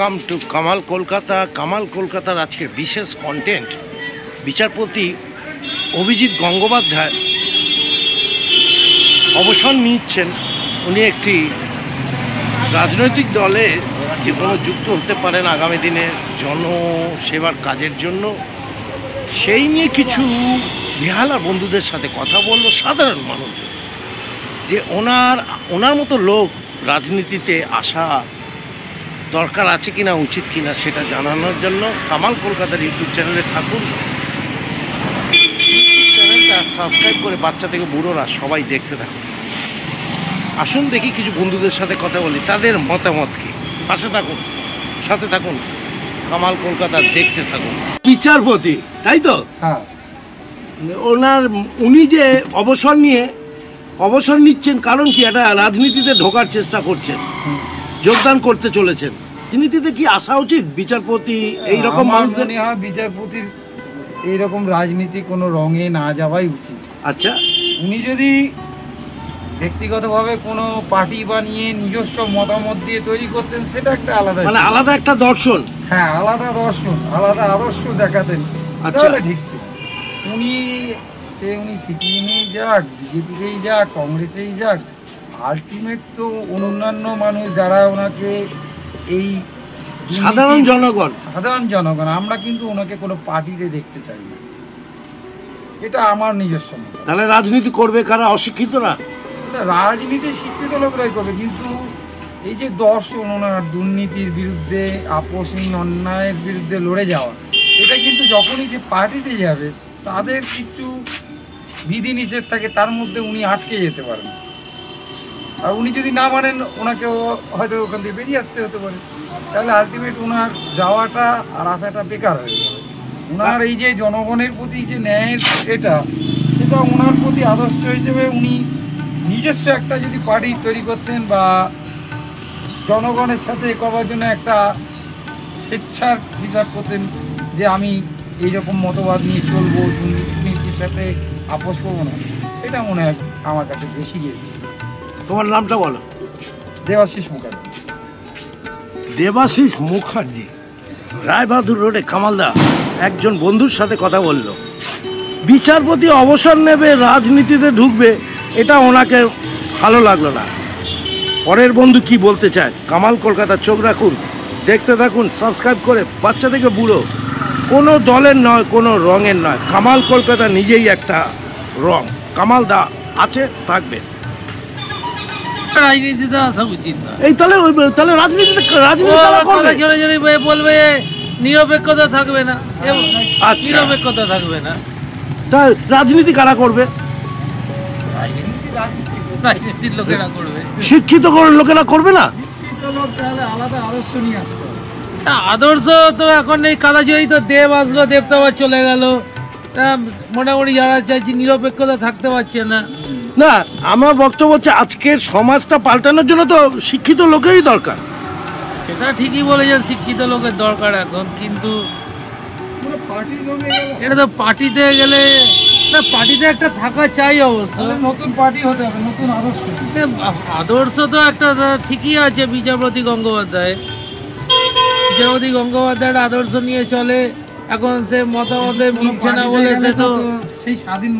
Welcome to Kamal Kolkata. Kamal কলকাতার আজকের বিশেষ কন্টেন্ট, বিচারপতি অভিজিৎ গঙ্গোপাধ্যায় অবসর নিচ্ছেন। উনি একটি রাজনৈতিক দলে যে কোনো যুক্ত হতে পারেন আগামী দিনে জনসেবার কাজের জন্য। সেই নিয়ে কিছু বেহালা বন্ধুদের সাথে কথা বললো সাধারণ মানুষ, যে ওনার মতো লোক রাজনীতিতে আসা দরকার আছে কিনা, উচিত কিনা সেটা জানানোর জন্য কামাল কলকাতার ইউটিউব চ্যানেলে থাকুন। চ্যানেলটা সাবস্ক্রাইব করে বাচ্চা থেকে বুড়োরা সবাই দেখতে থাকুন। আসুন দেখি কিছু বন্ধুদের সাথে কথা বলি, তাদের মতামত কি। পাশে থাকুন, সাথে থাকুন, কামাল কলকাতা দেখতে থাকুন। বিচারপতি, তাই তো? হ্যাঁ। উনি যে অবসর নিচ্ছেন কারণ কি? একটা রাজনীতিতে ঢোকার চেষ্টা করছেন, যোগদান করতে চলেছেন। রাজনীতিতে কি আসা উচিত বিচারপতি এইরকম মানুষদের? বিচারপতির এইরকম রাজনীতি কোনো রঙে না যাওয়াই উচিত। আচ্ছা, উনি যদি ব্যক্তিগতভাবে কোনো পার্টি বানিয়ে নিজস্ব মতামত দিয়ে তৈরি করতেন, সেটা একটা আলাদা, মানে আলাদা একটা দর্শন। হ্যাঁ, আলাদা দর্শন, আলাদা আদর্শ দেখাতেন, তাহলে ঠিক ছিল। উনি সিপিএমেই যাক, বিজেপিতেই যাক, কংগ্রেসেই যাক, আলটিমেট তো অন্যান্য মানুষ যারা ওনাকে এই সাধারণ জনগণ, আমরা কিন্তু ওনাকে কোনো পার্টিতে দেখতে চাই না। এটা আমার নিজস্ব মত। তাহলে রাজনীতি করবে কারা? অশিক্ষিতরা? রাজনীতি শিক্ষিত লোকরাই করবে, কিন্তু এই যে দর্শন, ওনার দুর্নীতির বিরুদ্ধে, আপোষহীন অন্যায়ের বিরুদ্ধে লড়ে যাওয়া, এটা কিন্তু যখনই যে পার্টিতে যাবে তাদের কিছু বিধিনিষেধ থাকে, তার মধ্যে উনি আটকে যেতে পারেন। আর উনি যদি না মানেন, ওনাকে হয়তো ওখান থেকে বেরিয়ে আসতে হতে পারে। তাহলে আলটিমেট ওনার যাওয়াটা আর আসাটা বেকার হয়ে যাবে। ওনার এই যে জনগণের প্রতি যে ন্যায়ের সেটা ওনার প্রতি আদর্শ হিসেবে উনি নিজস্ব একটা যদি পার্টি তৈরি করতেন, বা জনগণের সাথে করবার জন্য একটা স্বেচ্ছার হিসাব করতেন যে আমি এইরকম মতবাদ নিয়ে চলবো, দুর্নীতির সাথে আপোষ করবো না, সেটা মনে হয় আমার কাছে বেশি গিয়েছে। তোমার নামটা বলো। দেবাশিস মুখার্জি। দেবাশিস মুখার্জি, রায়বাহাদুর রোডে কামালদা একজন বন্ধুর সাথে কথা বলল। বিচারপতি অবসর নেবে, রাজনীতিতে ঢুকবে, এটা ওনাকে ভালো লাগলো না। পরের বন্ধু কি বলতে চায়? কামাল কলকাতা চোখ রাখুন, দেখতে থাকুন, সাবস্ক্রাইব করে বাচ্চা থেকে বুড়ো, কোনো দলের নয়, কোনো রঙের নয়। কামাল কলকাতা নিজেই একটা রং। কামালদা আছে, থাকবে। রাজনীতিতে আসা উচিত না। এই তাহলে রাজনীতি বলবে নিরপেক্ষতা থাকবে না, নিরপেক্ষতা থাকবে না। তা রাজনীতি কারা করবে? রাজনীতির লোকেরা করবে। শিক্ষিত লোকেরা করবে না? আলাদা আদর্শ নিয়ে আসতে হবে। আদর্শ তো এখন এই কালাজয়ী তো দেব আসলো, দেব তো আবার চলে গেল। মোটামুটি যারা চাইছি নিরপেক্ষতা থাকতে পারছে না। না, আমার বক্তব্য হচ্ছে আজকের সমাজটা পাল্টানোর জন্য তো শিক্ষিত লোকেরই দরকার। সেটা ঠিকই বলেছেন, শিক্ষিত লোকের দরকার এখন, কিন্তু এটা তো পার্টিতে গেলে না, পার্টিতে একটা থাকা চাই অবশ্য। নতুন পার্টি হতে হবে, নতুন আদর্শ। আদর্শ তো একটা ঠিকই আছে। বিচারপতি গঙ্গোপাধ্যায়ের আদর্শ নিয়ে চলে। এখন সে মতামতে মিলছে না বলে সে তো সেই স্বাধীন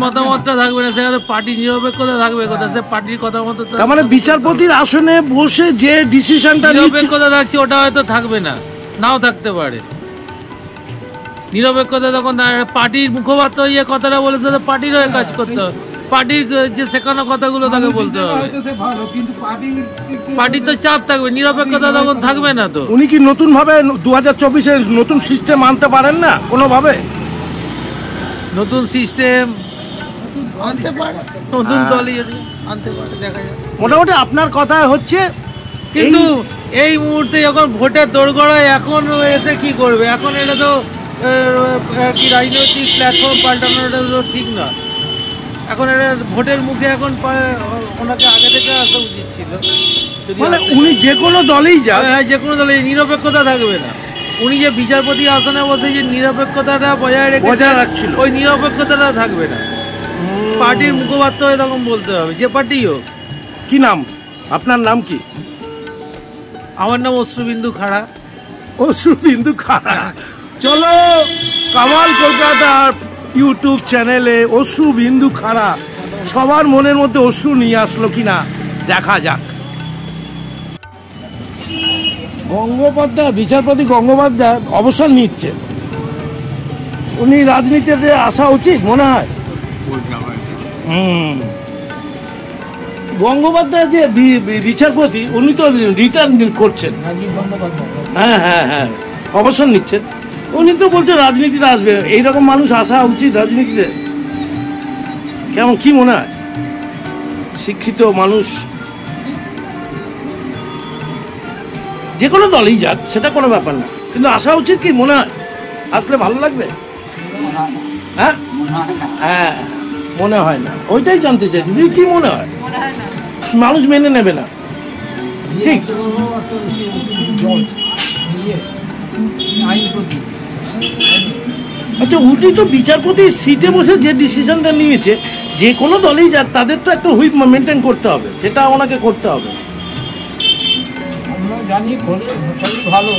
মতামতটা থাকবে না, সেখানে পার্টি নিরপেক্ষতা থাকবে কোথায়? সে পার্টির কথা মতো, তার মানে বিচারপতির আসনে বসে যে ডিসিশনটা নিরপেক্ষতা থাকছে ওটা হয়তো থাকবে না, নাও থাকতে পারে। নিরপেক্ষতা তখন পার্টির মুখপাত্র ইয়ে কথাটা বলেছে, পার্টির হয়ে কাজ করতে হবে, পার্টির যে শেখানো কথাগুলো তাকে বলতে হবে। পার্টির তো চাপ থাকবে, নিরপেক্ষতা তখন থাকবে না। তো উনি কি নতুন ভাবে 2024-এর নতুন সিস্টেম আনতে পারেন না কোনোভাবে? নতুন সিস্টেম আনতে পারে, নতুন দলই যদি আনতে পারে, দেখা যাবে। মোটামুটি আপনার কথা হচ্ছে, কিন্তু এই মুহূর্তে যখন ভোটের দোরগোড়ায় এখন এসে কি করবে? এখন এটা তো কি রাজনৈতিক প্ল্যাটফর্ম পাল্টানোটা তো ঠিক না। এখন এটা ভোটের মুখে, এখন ওনাকে আগে থেকে আসা উচিত ছিল। উনি যে কোনো দলেই যান, যে কোনো দলে নিরপেক্ষতা থাকবে না। উনি যে বিচারপতি আসনে বসে যে নিরপেক্ষতাটা বজায় রাখছিল, ওই নিরপেক্ষতাটা থাকবে না। পার্টির মুখপাত্র এরকম বলতে হবে, যে পার্টি হোক। কি নাম আপনার? নাম কি? আমার নাম অশ্রুবিন্দু খাড়া। অশ্রুবিন্দু খাড়া। চলো কামাল কলকাতার ইউটিউব চ্যানেলে অশ্রুবিন্দু খাড়া সবার মনের মধ্যে অশ্রু নিয়ে আসলো কিনা দেখা যাক। গঙ্গোপাধ্যায়, বিচারপতি গঙ্গোপাধ্যায় অবসর নিচ্ছে, উনি রাজনীতিতে আসা উচিত মনে হয়? গঙ্গোপাধ্যায় যে বিচারপতি উনি তো রিটার্ন করছেন, হ্যাঁ হ্যাঁ হ্যাঁ অবসর নিচ্ছেন, উনি তো বলছেন রাজনীতিতে আসবে। এইরকম মানুষ আসা উচিত রাজনীতিতে? কেমন কি মনে হয়? শিক্ষিত মানুষ যে কোনো দলই যাক সেটা কোনো ব্যাপার না, কিন্তু আসা উচিত কি মনে হয়? আসলে ভালো লাগবে? হ্যাঁ হ্যাঁ মনে হয় না, ওইটাই জানতে চাইছি কি মনে হয়? মানুষ মেনে নেবে না, ঠিক? আচ্ছা, উনি তো বিচারপতি সিটে বসে যে ডিসিশনটা নিয়েছে, যে কোনো দলেই যাক তাদের তো একটা হুইপ মেনটেন করতে হবে, সেটা ওনাকে করতে হবে। আমরা জানি ভালো,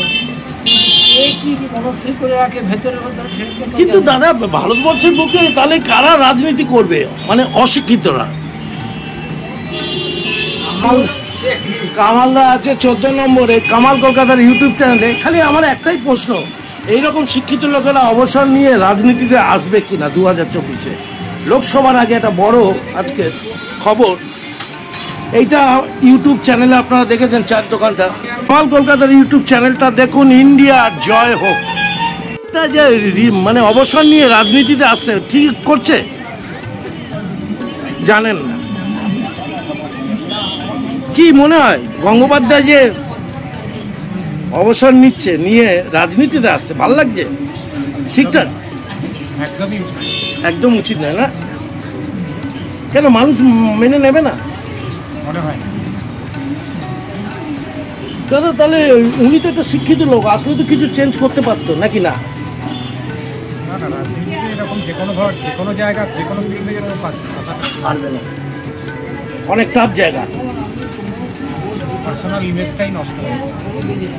কিন্তু দাদা ভারতবর্ষের বুকে তাহলে কারা রাজনীতি করবে? মানে অশিক্ষিতরা। কামালদা আছে 14 নম্বরে কামাল কলকাতার ইউটিউব চ্যানেলে। খালি আমার একটাই প্রশ্ন, এইরকম শিক্ষিত লোকেরা অবসর নিয়ে রাজনীতিতে আসবে কিনা 2024-এ? লোকসভার আগে একটা বড় আজকের খবর, এইটা ইউটিউব চ্যানেলে আপনারা দেখেছেন, চার দোকানটা কামাল কলকাতার ইউটিউব চ্যানেলটা দেখুন, ইন্ডিয়া জয় হোক। যে মানে অবসর নিয়ে রাজনীতিতে আসছে, ঠিক করছে? জানেন না কি মনে হয়? গঙ্গোপাধ্যায় যে অবসর নিচ্ছে, নিয়ে রাজনীতিতে আসছে, ভালো লাগছে? ঠিকঠাক? একদম উচিত নয় না? কেন মানুষ মেনে নেবে না মনে হয়? দাদা তাহলে উনি তো একটা শিক্ষিত লোক, আসলে তো কিছু চেঞ্জ করতে পারতো নাকি? না এরকম যে কোনো জায়গা যে কোনো ফিল্ডে পারবে না, অনেক টাফ জায়গা, পার্সোনাল ইমেজটাই নষ্ট হয়ে যায়,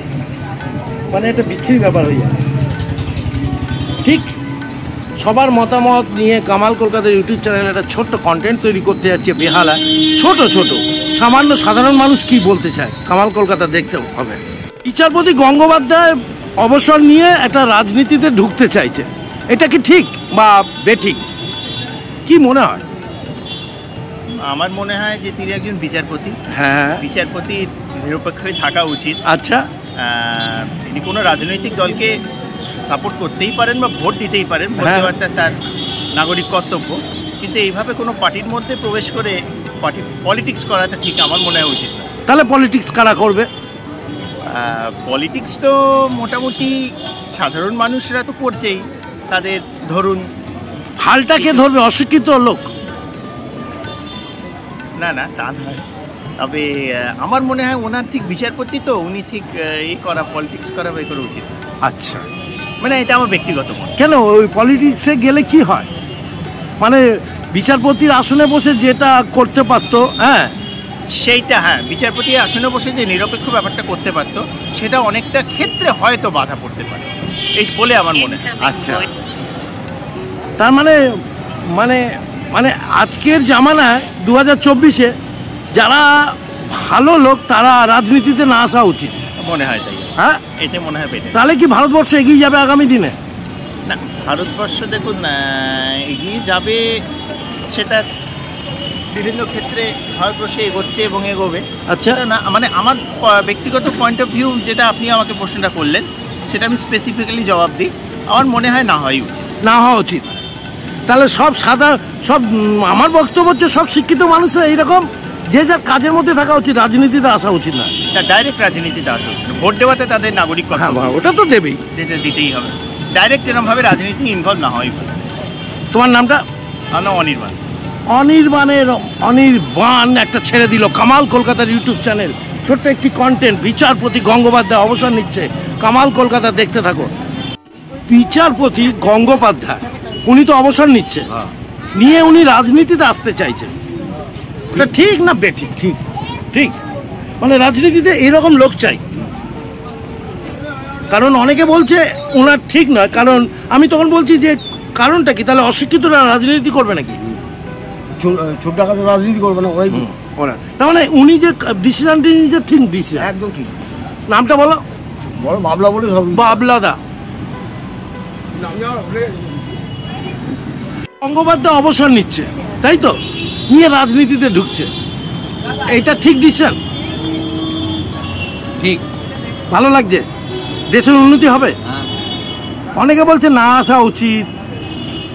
মানে একটা বিচ্ছিরি ব্যাপার হয়ে যায়। ঠিক, সবার মতামত নিয়ে কামাল কলকাতার ইউটিউব চ্যানেলে একটা ছোট্ট কন্টেন্ট তৈরি করতে যাচ্ছে বেহালা। ছোট ছোট সামান্য সাধারণ মানুষ কি বলতে চায় কামাল কলকাতা দেখতে হবে। বিচারপতি গঙ্গোপাধ্যায় অবসর নিয়ে একটা রাজনীতিতে ঢুকতে চাইছে, এটা কি ঠিক বা বেঠিক, কি মনে হয়? আমার মনে হয় যে তিনি একজন বিচারপতি, হ্যাঁ বিচারপতির নিরপেক্ষ হয়ে থাকা উচিত। আচ্ছা, তিনি কোনো রাজনৈতিক দলকে সাপোর্ট করতেই পারেন বা ভোট দিতেই পারেন, ভোট দেওয়াটা তার নাগরিক কর্তব্য, কিন্তু এইভাবে কোনো পার্টির মধ্যে প্রবেশ করে পলিটিক্স করাটা ঠিক আমার মনে হয় উচিত না। তাহলে পলিটিক্স কারা করবে? পলিটিক্স তো মোটামুটি সাধারণ মানুষরা তো করছেই, তাদের ধরুন হালটাকে ধরবে অশিক্ষিত লোক? না না তা নয়, তবে আমার মনে হয় ওনার ঠিক বিচারপতি তো, উনি ঠিক এই করা পলিটিক্স করা বের করা উচিত। আচ্ছা, মানে এটা আমার ব্যক্তিগত মত। কেন ওই পলিটিক্সে গেলে কি হয়? মানে বিচারপতির আসনে বসে যেটা করতে পারতো, হ্যাঁ সেইটা, হ্যাঁ বিচারপতি আসনে বসে যে নিরপেক্ষ ব্যাপারটা করতে পারতো, সেটা অনেকটা ক্ষেত্রে হয়তো বাধা পড়তে পারে, এই বলে আমার মনে হয়। আচ্ছা, তার মানে মানে মানে আজকের জামানায় 2024-এ যারা ভালো লোক তারা রাজনীতিতে না আসা উচিত মনে হয়, তাই হ্যাঁ, এটা মনে হয় বেটার। তাহলে কি ভারতবর্ষ এগিয়ে যাবে আগামী দিনে? না, ভারতবর্ষ দেখুন এগিয়ে যাবে, সেটা বিভিন্ন ক্ষেত্রে ভারতবর্ষে এগোচ্ছে এবং এগোবে। আচ্ছা, না মানে আমার ব্যক্তিগত পয়েন্ট অফ ভিউ, যেটা আপনি আমাকে প্রশ্নটা করলেন সেটা আমি স্পেসিফিক্যালি জবাব দিই, আমার মনে হয় না হওয়াই উচিত। না হওয়া উচিত। তাহলে সব আমার বক্তব্য হচ্ছে সব শিক্ষিত মানুষরা এইরকম যে যার কাজের মধ্যে থাকা উচিত, রাজনীতিতে আসা উচিত না। ডাইরেক্ট রাজনীতিতে আসা উচিত, ভোট দেওয়াতে তাদের নাগরিক কথা, ওটা তো দেবেই, যেটা দিতেই হবে। ডাইরেক্ট এরকমভাবে রাজনীতি ইনভলভ না হওয়াই ভালো। তোমার নামটা? আমার নাম অনির্বাণ। অনির্বাণ একটা ছেড়ে দিল কামাল কলকাতার ইউটিউব চ্যানেল, ছোট্ট একটি কন্টেন্ট। বিচারপতি গঙ্গোপাধ্যায় অবসর নিচ্ছে, কামাল কলকাতা দেখতে থাকো। বিচারপতি গঙ্গোপাধ্যায় উনি তো অবসর নিচ্ছে, নিয়ে উনি রাজনীতিতে আসতে চাইছেন, এটা ঠিক না বেঠিক? ঠিক ঠিক, মানে রাজনীতিতে এরকম লোক চাই। কারণ অনেকে বলছে ওনার ঠিক নয়, কারণ আমি তখন বলছি যে কারণটা কি, তাহলে অশিক্ষিতরা রাজনীতি করবে নাকি? ছোট টাকা তো রাজনীতি করবে না, ওরাই ওরা তার মানে উনি যে ডিসিশনটি নিয়েছে ঠিক ডিসিশন। একদম ঠিক। নামটা বলো। বড় বাবলা বলে সব বাবলাদা। গঙ্গোপাধ্যায় অবসর নিচ্ছে, তাই তো, নিয়ে রাজনীতিতে ঢুকছে, এটা ঠিক ডিসিশন? ঠিক। ভালো লাগছে? দেশের উন্নতি হবে? হ্যাঁ। অনেকে বলছে না আসা উচিত,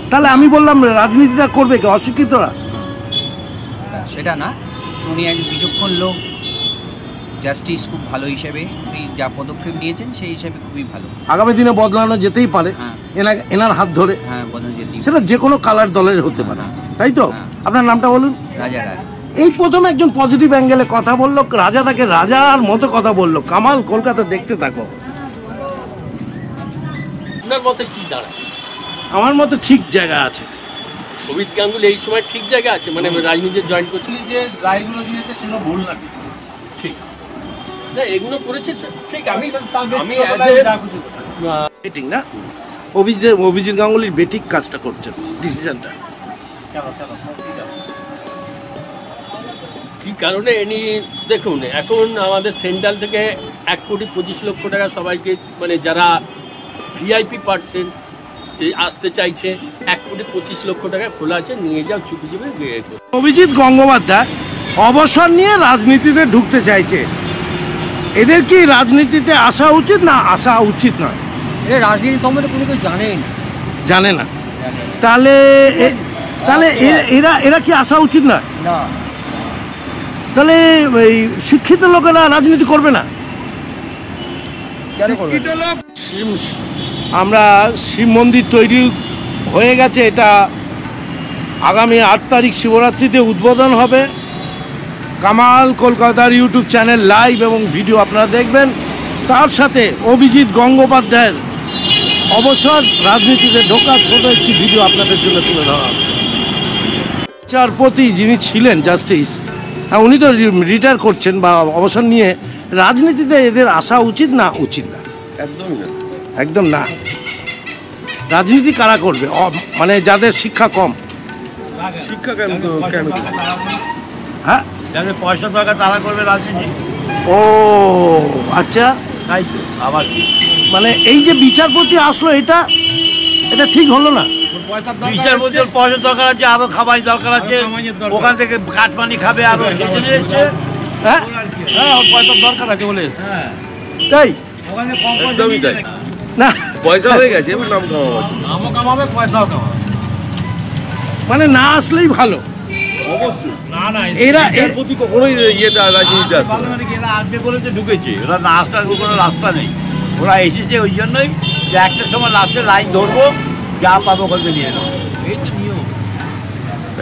তাহলে আমি বললাম রাজনীতিটা করবে কি অশিক্ষিতরা? সেটা না, উনি এক বিচক্ষণ লোক, জাস্টিস খুব ভালো হিসেবে এই যা পদক্ষেপ নিয়েছেন সেই হিসাবে খুবই ভালো। আগামী দিনে বদলানো যেতেই পারে হ্যাঁ। এনার হাত ধরে। হ্যাঁ, বদল যেতেই সেটা যে কোনো কালার দলের হতে পারে, তাই তো? হ্যাঁ। আপনার নামটা বলুন। রাজা রায়। এই প্রথম একজন পজিটিভ অ্যাঙ্গেলে কথা বললো, রাজা তাকে রাজার মতো কথা বললো। কামাল কলকাতা দেখতে থাকো। আপনার মতে কি দাঁড়ায়? আমার মতে ঠিক জায়গা আছে। অভিজিৎ গাঙ্গুলি এই সময় ঠিক জায়গা আছে, মানে রাজনীতি জয়েন করছে। যে রায়গুলো দিয়েছে সেগুলো ভুল না, ঠিক না, এগুলো করেছে ঠিক। আমি বেটিং না, অভিজিৎ গাঙ্গুলির বেটিক কাজটা করছেন, ডিসিশনটা কি কারণে এনি দেখুন, এখন আমাদের সেন্ট্রাল থেকে 1,25,00,000 টাকা সবাইকে, মানে যারা ভিআইপি পার্সন আসতে চাইছে, 1,25,00,000 টাকা খোলা আছে, নিয়ে যাও চুপি চুপি বের করে। অভিজিৎ গঙ্গোপাধ্যায় অবসর নিয়ে রাজনীতিতে ঢুকতে চাইছে, এদের কি রাজনীতিতে আসা উচিত না আসা উচিত নয়? এ রাজনীতি সম্বন্ধে কোনো কেউ জানেই না। জানে না, তাহলে তাহলে এরা কি আসা উচিত না? না, তাহলে এই শিক্ষিত লোকেরা রাজনীতি করবে না? আমরা শিব মন্দির তৈরি হয়ে গেছে, এটা আগামী 8 তারিখ শিবরাত্রিতে উদ্বোধন হবে। কামাল কলকাতার ইউটিউব চ্যানেল লাইভ এবং ভিডিও আপনারা দেখবেন। তার সাথে অভিজিৎ গঙ্গোপাধ্যায়ের অবসর রাজনীতিতে ঢোকার ছোট একটি ভিডিও আপনাদের জন্য তুলে ধরা হচ্ছে। বিচারপতি যিনি ছিলেন জাস্টিস, হ্যাঁ, উনি তো রিটায়ার করছেন বা অবসর নিয়ে, রাজনীতিতে এদের আসা উচিত না উচিত না? একদমই না। একদম না। রাজনীতি কারা করবে? মানে যাদের শিক্ষা কম। শিক্ষা কেন কেন? হ্যাঁ, যাদের পয়সা দরকার তারা করবে রাজনীতি। ও আচ্ছা, তাই তো, আবার কি মানে এই যে বিচারপতি আসলো, এটা ঠিক হলো না। বিচারপতির পয়সা দরকার আছে, আরো খাবার দরকার আছে, ওখান থেকে কাটমানি খাবে, আরো সেজন্য এসছে। হ্যাঁ, পয়সার দরকার আছে বলে তাই ওখানে কম একদমই তাই। না, পয়সা হয়ে গেছে, এবার নাম কামাবে। নামও কামাবে, পয়সাও কামাবে। মানে না আসলেই ভালো। অবশ্যই। না এরা বিচারপতি কখনোই ইয়েটা রাজনীতিতে আসবে না। মানে কি, এরা আসবে বলে তো ঢুকেছে, ওরা না আসার কোনো রাস্তা নেই। ওরা এসেছে ওই জন্যই যে একটা সময় লাস্টে লাইন ধরবো, যা পাবো ওখান থেকে নিয়ে নেবো, এই তো নিয়ম।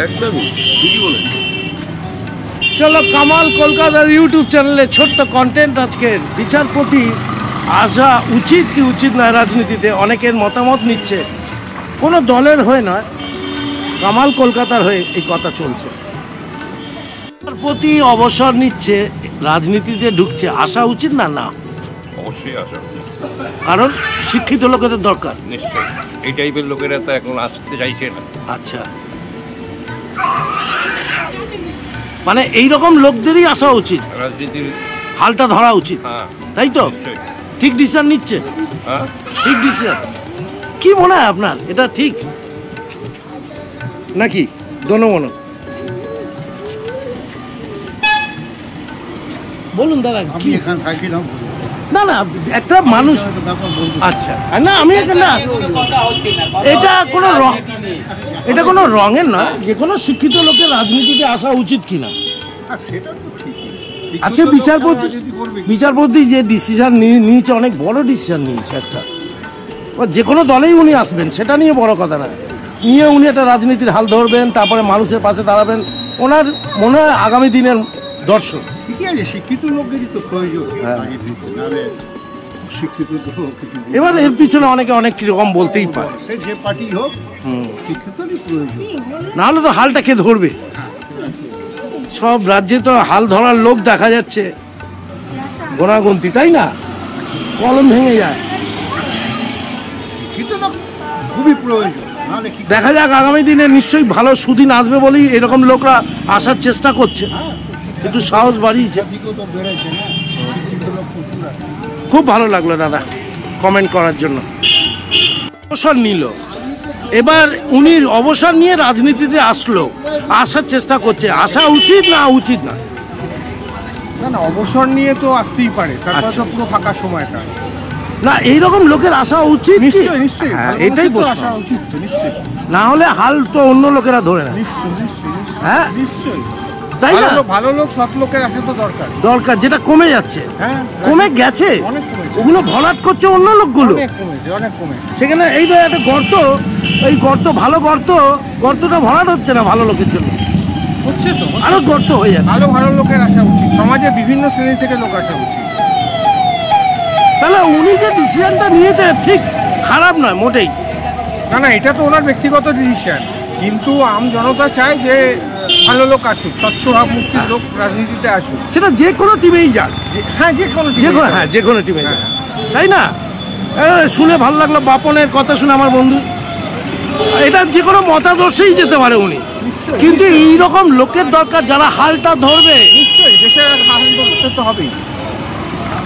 একদমই ঠিকই বলেছেন। চলো, কামাল কলকাতার ইউটিউব চ্যানেলে ছোট্ট কন্টেন্ট আজকের, বিচারপতি আসা উচিত কি উচিত না রাজনীতিতে, অনেকের মতামত নিচ্ছে, কোনো দলের হয়ে নয়, কামাল কলকাতার হয়ে এই কথা চলছে। বিচারপতি অবসর নিচ্ছে, রাজনীতিতে ঢুকছে, আসা উচিত না? না, অবশ্যই আসা উচিত। কারণ শিক্ষিত লোকেদের দরকার। নিশ্চয়ই, এই টাইপের লোকেরা তো এখন আসতে চাইছে না। আচ্ছা, মানে এইরকম লোকদেরই আসা উচিত, রাজনীতির হালটা ধরা উচিত, হ্যাঁ তাই তো? নিশ্চয়ই। ঠিক ডিসিশন নিচ্ছে? হ্যাঁ, ঠিক ডিসিশন। কি মনে হয় আপনার, এটা ঠিক নাকি দনমনো? বলুন দাদা, কি? এখানে থাকি না। না না, একটা মানুষ, আচ্ছা না, আমি না, এটা কোনো রঙের নয়, যে কোনো শিক্ষিত লোকের রাজনীতিতে আসা উচিত কিনা। আজকে বিচারপতি যে ডিসিশন নিয়েছে, অনেক বড় ডিসিশন নিয়েছে একটা, যে কোনো দলেই উনি আসবেন সেটা নিয়ে বড় কথা না, নিয়ে উনি একটা রাজনীতির হাল ধরবেন, তারপরে মানুষের পাশে দাঁড়াবেন, ওনার মনে হয় আগামী দিনের দর্শন। ঠিকই আছে, শিক্ষিত লোকেরই তো প্রয়োজন। শিক্ষিত এবার এর পিছনে অনেকে অনেক রকম বলতেই পারে, যে পার্টি হোক, শিক্ষিতরই প্রয়োজন। নাহলে তো হালটা কে ধরবে? সব রাজ্যে তো হাল ধরার লোক দেখা যাচ্ছে গোনাগুনতি, তাই না? কলম ভেঙে যায়। শিক্ষিত লোক খুবই প্রয়োজন, নাহলে কি দেখা যাক আগামী দিনে নিশ্চয়ই ভালো সুদিন আসবে বলেই এরকম লোকরা আসার চেষ্টা করছে, একটু সাহস বাড়িয়েছে। দিকেও তো বেড়েছে না, শিক্ষিত লোক প্রচুর আছে। খুব ভালো লাগলো দাদা কমেন্ট করার জন্য। অবসর নিল, এবার উনি অবসর নিয়ে রাজনীতিতে আসার চেষ্টা করছে, আসা উচিত না উচিত না? না না, অবসর নিয়ে তো আসতেই পারে, তারপর আচ্ছা। তো পুরো ফাঁকা সময়টা। না এইরকম লোকের আসা উচিত কি? নিশ্চয়ই নিশ্চয়ই, হ্যাঁ, ভালো এটাই মানুষের তো প্রশ্ন। আসা উচিত তো, নিশ্চয়ই না হলে হাল তো অন্য লোকেরা ধরে না, নিশ্চয়ই নিশ্চয়ই হ্যাঁ নিশ্চয়ই। তাই না? ভালো লোক সৎ লোকের আসা তো দরকার। দরকার, যেটা কমে যাচ্ছে, হ্যাঁ, কমে গেছে, অনেক কমেছে, ওগুলো ভরাট করছে অন্য লোকগুলো। অনেক কমেছে, অনেক কমেছে। সেখানে এই যে একটা গর্ত, এই গর্ত ভালো গর্তটা ভরাট হচ্ছে না ভালো লোকের জন্য, হচ্ছে তো, আরো গর্ত হয়ে যাচ্ছে। ভালো ভালো লোকের আসা উচিত, সমাজে বিভিন্ন শ্রেণী থেকে লোক আসা উচিত। তাহলে উনি যে ডিসিশনটা নিয়েছে ঠিক খারাপ নয় মোটেই। না না, এটা তো ওনার ব্যক্তিগত ডিসিশন, কিন্তু আম জনতা চায় যে ভালো লোক আসুক, স্বচ্ছ ভাবমুক্তির লোক রাজনীতিতে আসুক। সেটা যে কোনো টিমেই যাক, হ্যাঁ, যে কোনো হ্যাঁ যে কোনো টিমে যাক, হ্যাঁ। তাই না? শুনে ভালো লাগলো বাপনের কথা শুনে আমার বন্ধু, এটা যে কোনো মতাদর্শেই যেতে পারে উনি, কিন্তু এইরকম লোকের দরকার যারা হালটা ধরবে। নিশ্চয়ই দেশের হাল তো ধরতে তো হবেই,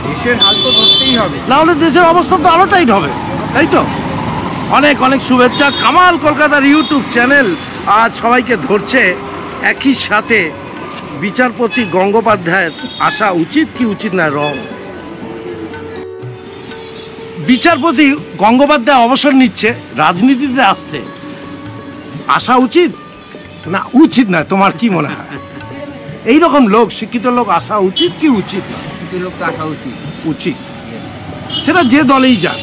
দেশের হাল তো ধরতেই হবে, না হলে দেশের অবস্থা তো আরো টাইট হবে, তাই তো? অনেক অনেক শুভেচ্ছা। কামাল কলকাতার ইউটিউব চ্যানেল আজ সবাইকে ধরছে একই সাথে বিচারপতি গঙ্গোপাধ্যায়ের আসা উচিত কি উচিত না রং। বিচারপতি গঙ্গোপাধ্যায় অবসর নিচ্ছে, রাজনীতিতে আসছে, আসা উচিত না উচিত না? তোমার কি মনে হয়? এইরকম লোক, শিক্ষিত লোক আসা উচিত কি উচিত না? কিছু লোক তো আসা উচিত। উচিত, সেটা যে দলেই যাক,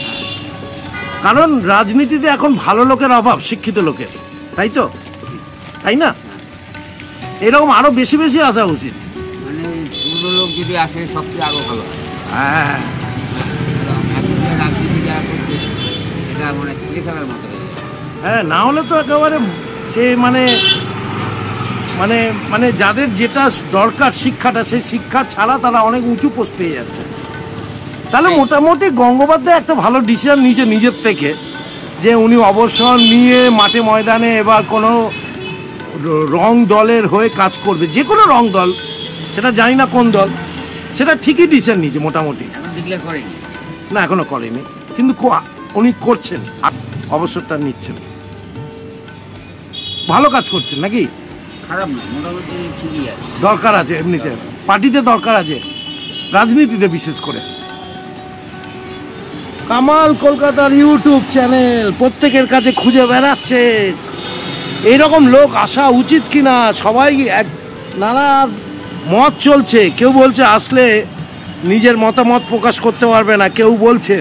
কারণ রাজনীতিতে এখন ভালো লোকের অভাব, শিক্ষিত লোকের, তাই তো? তাই না? এরকম আরো বেশি বেশি আসা উচিত। মানে পুরো লোক যদি আসে সবচেয়ে আরো ভালো হয়। হ্যাঁ, এখন যে রাজনীতি যারা করছে এটা মানে ছেলে খেলার মতো হয়ে গেছে। হ্যাঁ, না হলে তো একেবারে সে মানে মানে মানে যাদের যেটা দরকার শিক্ষাটা, সেই শিক্ষা ছাড়া তারা অনেক উঁচু পোস্ট পেয়ে যাচ্ছে। তাহলে মোটামুটি গঙ্গোপাধ্যায় একটা ভালো ডিসিশন নিয়েছে নিজের থেকে, যে উনি অবসর নিয়ে মাঠে ময়দানে এবার কোনো রং দলের হয়ে কাজ করবে, যে কোনো রং দল, সেটা জানি না কোন দল, সেটা ঠিকই ডিসিশন নিয়েছে মোটামুটি। এখন ডিক্লেয়ার করেনি। না এখনো করেনি, কিন্তু উনি করছেন, অবসরটা নিচ্ছেন, ভালো কাজ করছেন নাকি? খারাপ না, মোটামুটি ঠিকই আছে। দরকার আছে, এমনিতে পার্টিতে দরকার আছে, রাজনীতিতে বিশেষ করে। কামাল কলকাতার ইউটিউব চ্যানেল প্রত্যেকের কাছে খুঁজে বেড়াচ্ছে এইরকম লোক আসা উচিত কিনা। সবাই নানা মত চলছে, কেউ বলছে আসলে নিজের মতামত প্রকাশ করতে পারবে না, কেউ বলছে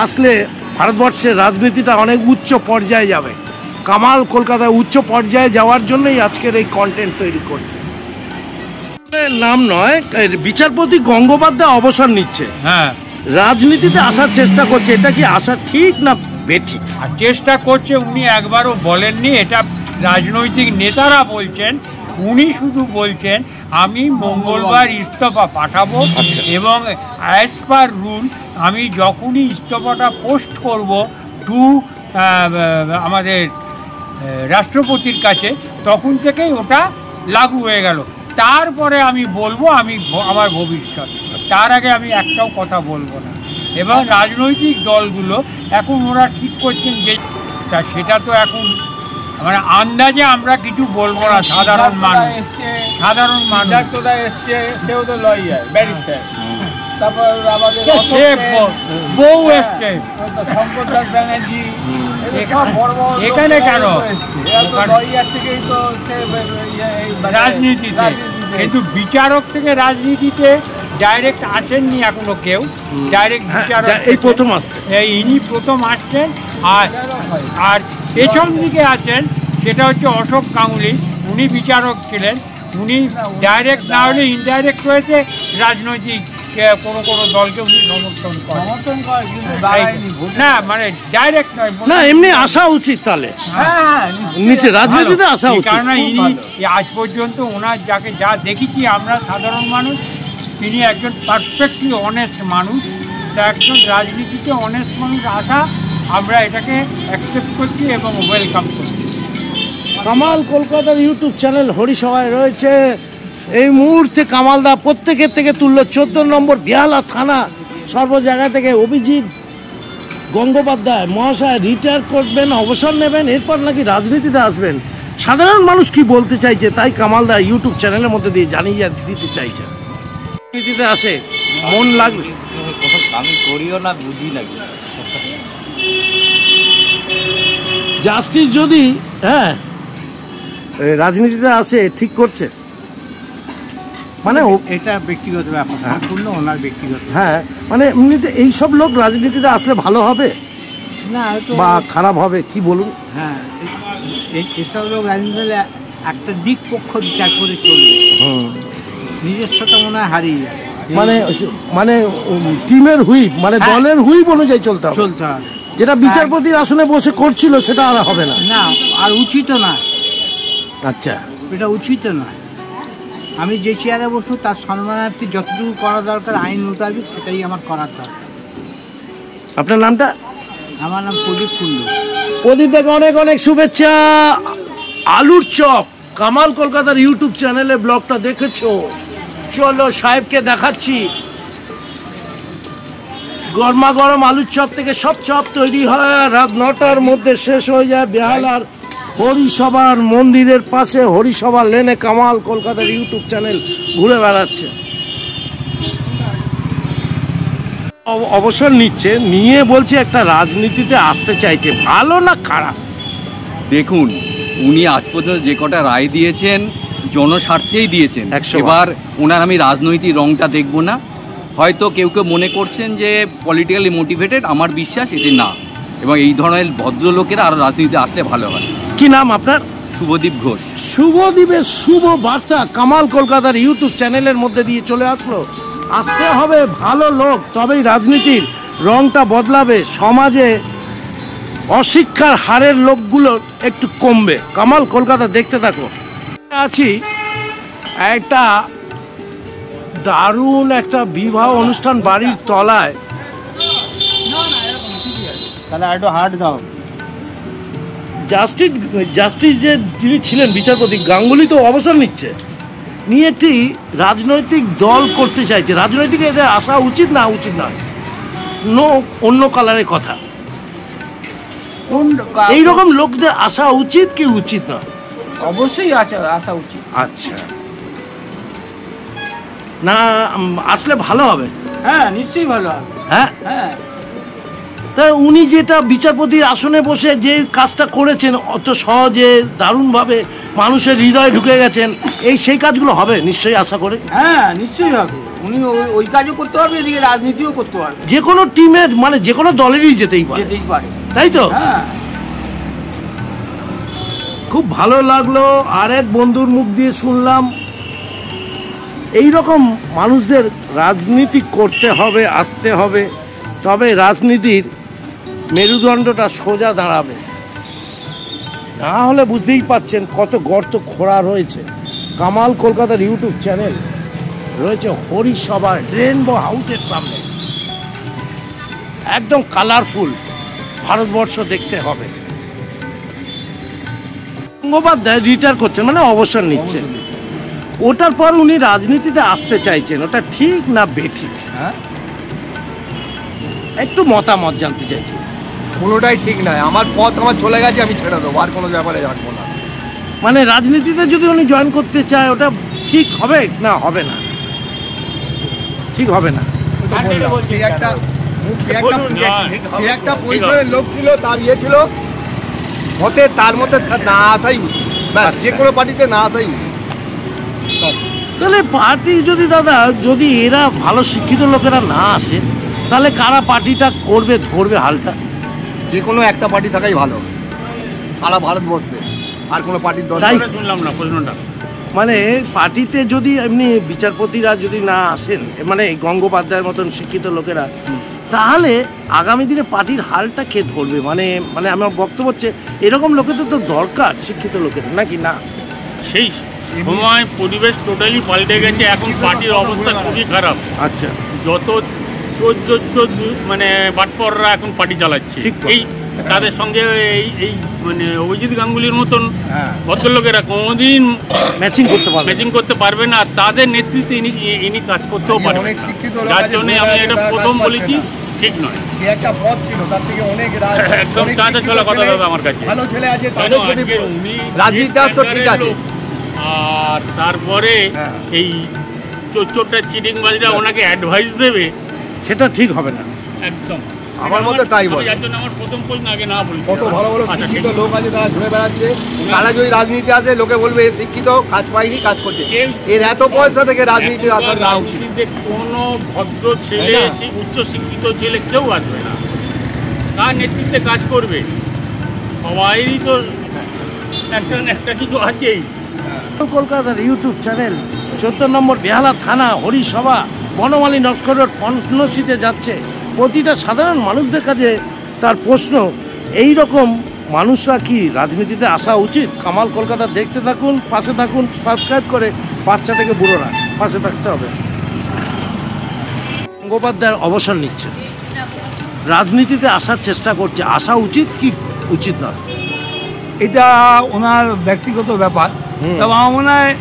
আসলে ভারতবর্ষের রাজনীতিটা অনেক উচ্চ পর্যায়ে যাবে। কামাল কলকাতায় উচ্চ পর্যায়ে যাওয়ার জন্যই আজকের এই কন্টেন্ট তৈরি করছে। নাম নয়, বিচারপতি গঙ্গোপাধ্যায় অবসর নিচ্ছে, হ্যাঁ, রাজনীতিতে আসার চেষ্টা করছে, এটা কি আসা ঠিক না বেঠিক? আর চেষ্টা করছে, উনি একবারও বলেননি, এটা রাজনৈতিক নেতারা বলছেন। উনি শুধু বলছেন আমি মঙ্গলবার ইস্তফা পাঠাবো এবং অ্যাজ পার রুল আমি যখনই ইস্তফাটা পোস্ট করব টু আমাদের রাষ্ট্রপতির কাছে, তখন থেকেই ওটা লাগু হয়ে গেল। তারপরে আমি বলবো আমি আমার ভবিষ্যৎ, তার আগে আমি একটাও কথা বলবো না। এবং রাজনৈতিক দলগুলো এখন ওরা ঠিক করছেন যে সেটা তো এখন মানে আন্দাজে আমরা কিছু বলবো না। সাধারণ মানুষ এসছে, সেও তো লয়ার, ব্যারিস্টার। তারপর আমাদের বউ এসছে শঙ্কর দাস ব্যানার্জি, এখানে কেন লয়ার থেকেই তো সে রাজনীতিতে, কিন্তু বিচারক থেকে রাজনীতিতে ডাইরেক্ট আসেননি এখনো কেউ। ডাইরেক্ট বিচারক এই প্রথম আসছে, ইনি প্রথম আসছেন। আর পেছন দিকে আছেন সেটা হচ্ছে অশোক গাঙ্গুলি, উনি বিচারক ছিলেন। উনি ডাইরেক্ট না হলে ইনডাইরেক্ট হয়েছে রাজনৈতিক কোনো দলকে উনি সমর্থন করেন, না মানে ডাইরেক্ট নয়, না এমনি আসা উচিত। তাহলে নিচে রাজনীতিতে আসা উচিত, কারণ ইনি আজ পর্যন্ত ওনার যাকে যা দেখেছি আমরা সাধারণ মানুষ, তিনি একজন পারফেক্টলি অনেস্ট মানুষ। তা একজন রাজনীতিতে অনেস্ট মানুষ আসা আমরা এটাকে অ্যাকসেপ্ট করছি এবং ওয়েলকাম করছি। কামাল কলকাতার ইউটিউব চ্যানেল হরিসভায় রয়েছে এই মুহূর্তে কামালদা প্রত্যেকের থেকে তুললো 14 নম্বর বেহালা থানা সর্ব জায়গা থেকে অভিজিৎ গঙ্গোপাধ্যায় মহাশয় রিটায়ার করবেন, অবসর নেবেন, এরপর নাকি রাজনীতিতে আসবেন। সাধারণ মানুষ কি বলতে চাইছে তাই কামালদা ইউটিউব চ্যানেলের মধ্যে দিয়ে জানিয়ে দিতে চাইছে। রাজনীতিতে আসে মন লাগবে, আমি করিও না বুঝি না। জাস্টিস যদি রাজনীতিতে আসে ঠিক করছে, মানে এটা ব্যক্তিগত ব্যাপার, সম্পূর্ণ ওনার ব্যক্তিগত। হ্যাঁ, মানে এমনিতে এইসব লোক রাজনীতিতে আসলে ভালো হবে না বা খারাপ হবে কি বলুন? হ্যাঁ, এসব লোক রাজনীতিতে একটা দিক পক্ষ বিচার করে চলবে, নিজস্বতা মনে হয় হারিয়ে যায়। মানে টিমের হুইপ, মানে দলের হুইপ অনুযায়ী চলতে হবে, যেটা বিচারপতির আসনে বসে করছিল সেটা আর হবে না। না, আর উচিত না। আচ্ছা, এটা উচিত নয়। আমি যে চেয়ারে বসবো তার সম্মানার্থে যতটুকু করা দরকার আইন মোতাবেক সেটাই আমার করার দরকার। আপনার নামটা? আমার নাম প্রদীপ কুণ্ডু। প্রদীপ দাকে অনেক অনেক শুভেচ্ছা। আলুর চপ কামাল কলকাতার ইউটিউব চ্যানেলে ব্লগটা দেখেছো, চলো সাহেবকে দেখাচ্ছি। গরমা গরম আলুর চপ থেকে সব চপ তৈরি হয়, রাত 9টার মধ্যে শেষ হয়ে যায়। বেহালার হরিসভার মন্দিরের পাশে হরিসভা লেনে কামাল কলকাতার ইউটিউব চ্যানেল ঘুরে বেড়াচ্ছে, অবসর নিচ্ছে, নিয়ে বলছে একটা রাজনীতিতে আসতে চাইছে। ভালো না খারাপ? দেখুন, উনি আজ পর্যন্ত যে কটা রায় দিয়েছেন জনস্বার্থেই দিয়েছেন। 100 এবার ওনার আমি রাজনৈতিক রংটা দেখব না। হয়তো কেউ কেউ মনে করছেন যে পলিটিক্যালি মোটিভেটেড, আমার বিশ্বাস এটি না। এবং এই ধরনের ভদ্রলোকেরা আরও রাজনীতিতে আসলে ভালো হয়। কি নাম আপনার? শুভদীপ ঘোষ। শুভদীপের শুভ বার্তা কামাল কলকাতার ইউটিউব চ্যানেলের মধ্যে দিয়ে চলে আসলো। আসতে হবে ভালো লোক, তবেই রাজনীতির রংটা বদলাবে, সমাজে অশিক্ষার হারের লোকগুলো একটু কমবে। কামাল কলকাতা দেখতে থাকো। আছি একটা দারুণ একটা বিবাহ অনুষ্ঠান বাড়ির তলায়। তাহলে একটু হার্ট দাও। জাস্টিস যে যিনি ছিলেন বিচারপতি গাঙ্গুলি তো অবসর নিচ্ছে, নিয়ে একটি রাজনৈতিক দল করতে চাইছে। রাজনৈতিক এদের আসা উচিত না উচিত নয়, অন্য কালারের কথা। এইরকম লোকদের আসা উচিত কি উচিত নয়? অবশ্যই আসা উচিত। আচ্ছা, না আসলে ভালো হবে? হ্যাঁ, নিশ্চয়ই ভালো হবে। হ্যাঁ হ্যাঁ, তাই উনি যেটা বিচারপতির আসনে বসে যে কাজটা করেছেন অত সহজে দারুণভাবে মানুষের হৃদয়ে ঢুকে গেছেন, সেই কাজগুলো হবে নিশ্চয়ই আশা করে। হ্যাঁ, নিশ্চয়ই হবে। উনি ওই কাজও করতে পারবে, এদিকে রাজনীতিও করতে পারবে। যে কোনো টিমের মানে যে কোনো দলেরই যেতেই পারে, তাই তো? হ্যাঁ, খুব ভালো লাগলো। আরেক বন্ধুর মুখ দিয়ে শুনলাম এই রকম মানুষদের রাজনীতি করতে হবে, আসতে হবে, তবে রাজনীতির মেরুদণ্ডটা সোজা দাঁড়াবে। না হলে বুঝতেই পাচ্ছেন কত গর্ত খোঁড়া রয়েছে। কামাল কলকাতার ইউটিউব চ্যানেল রয়েছে হরিসভা রেনবো হাউসের সামনে, একদম কালারফুল ভারতবর্ষ দেখতে হবে। গঙ্গোপাধ্যায় রিটায়ার করছেন, মানে অবসর নিচ্ছে। ওটার পর উনি রাজনীতিতে আসতে চাইছেন, ওটা ঠিক না বেঠিক? হ্যাঁ, একটু মতামত জানতে চাইছি। কোনোটাই ঠিক নয়। আমার পথ আমার চলে গেছে, আমি ছেড়ে দেবো, আর কোনো ব্যাপারে থাকবো না। মানে রাজনীতিতে যদি উনি জয়েন করতে চায় ওটা ঠিক হবে না? হবে না, ঠিক হবে না। সে একটা পরিচয়ের লোক ছিল, তার ইয়ে ছিল মতে, তার মধ্যে না আসাই উচিত, যে কোনো পার্টিতে না আসাই উচিত। তাহলে পার্টি যদি দাদা, যদি এরা ভালো শিক্ষিত লোকেরা না আসে, তাহলে কারা পার্টিটা করবে, ধরবে হালটা? যে কোনো একটা পার্টি থাকাই ভালো সারা ভারতবর্ষে, আর কোনো পার্টির দরকার শুনলাম না প্রশ্নটা। মানে পার্টিতে যদি এমনি বিচারপতিরা যদি না আসেন, মানে গঙ্গোপাধ্যায়ের মতন শিক্ষিত লোকেরা, তাহলে আগামী দিনে পার্টির হালটা কে ধরবে? মানে মানে আমার বক্তব্য হচ্ছে এরকম লোকেদের তো দরকার, শিক্ষিত লোকের, নাকি না? সেই সময় পরিবেশ টোটালি পাল্টে গেছে, এখন পার্টির অবস্থা খুবই খারাপ। আচ্ছা, যত মানে বাটপররা এখন পার্টি চালাচ্ছে। ঠিক। এই তাদের সঙ্গে এই মানে অভিজিৎ গাঙ্গুলির মতন ভদ্রলোকেরা কোনোদিন ম্যাচিং করতে পারবে না। তাদের নেতৃত্বে ইনি কাজ করতেও পারবেন না, যার জন্য আমি এটা প্রথম বলেছি ঠিক নয়। একদম কাঁচা ছোলা কথা দাদা আমার কাছে। আর তারপরে এই চোরটা চিটিংবাজরা ওনাকে অ্যাডভাইস দেবে, সেটা ঠিক হবে না একদম। আমার মতে তাই বলে। যার জন্য আমার প্রথম প্রশ্ন আগে না বলি, কত ভালো ভালো শিক্ষিত লোক আছে তারা ঘুরে বেড়াচ্ছে, তারা যদি রাজনীতি আসে লোকে বলবে শিক্ষিত কাজ পাইনি, কাজ করছে। এর এত পয়সা থেকে রাজনীতি আসার না উচিত। কোনো ভদ্র ছেলে, উচ্চ শিক্ষিত ছেলে কেউ আসবে না, তার নেতৃত্বে কাজ করবে। সবাইই তো একটা কিছু আছেই। কলকাতার ইউটিউব চ্যানেল 14 নম্বর বেহালা থানা হরিসভা বনমালী নস্কর রোড পণ্যশীতে যাচ্ছে। প্রতিটা সাধারণ মানুষদের কাছে তার প্রশ্ন, এই রকম মানুষরা কি রাজনীতিতে আসা উচিত? কামাল কলকাতা দেখতে থাকুন, পাশে থাকুন, সাবস্ক্রাইব করে বাচ্চা থেকে বুড়োরা পাশে থাকতে হবে। গঙ্গোপাধ্যায় অবসর নিচ্ছে, রাজনীতিতে আসার চেষ্টা করছে, আসা উচিত কি উচিত নয়? এটা ওনার ব্যক্তিগত ব্যাপার। তবে আমার মনে হয়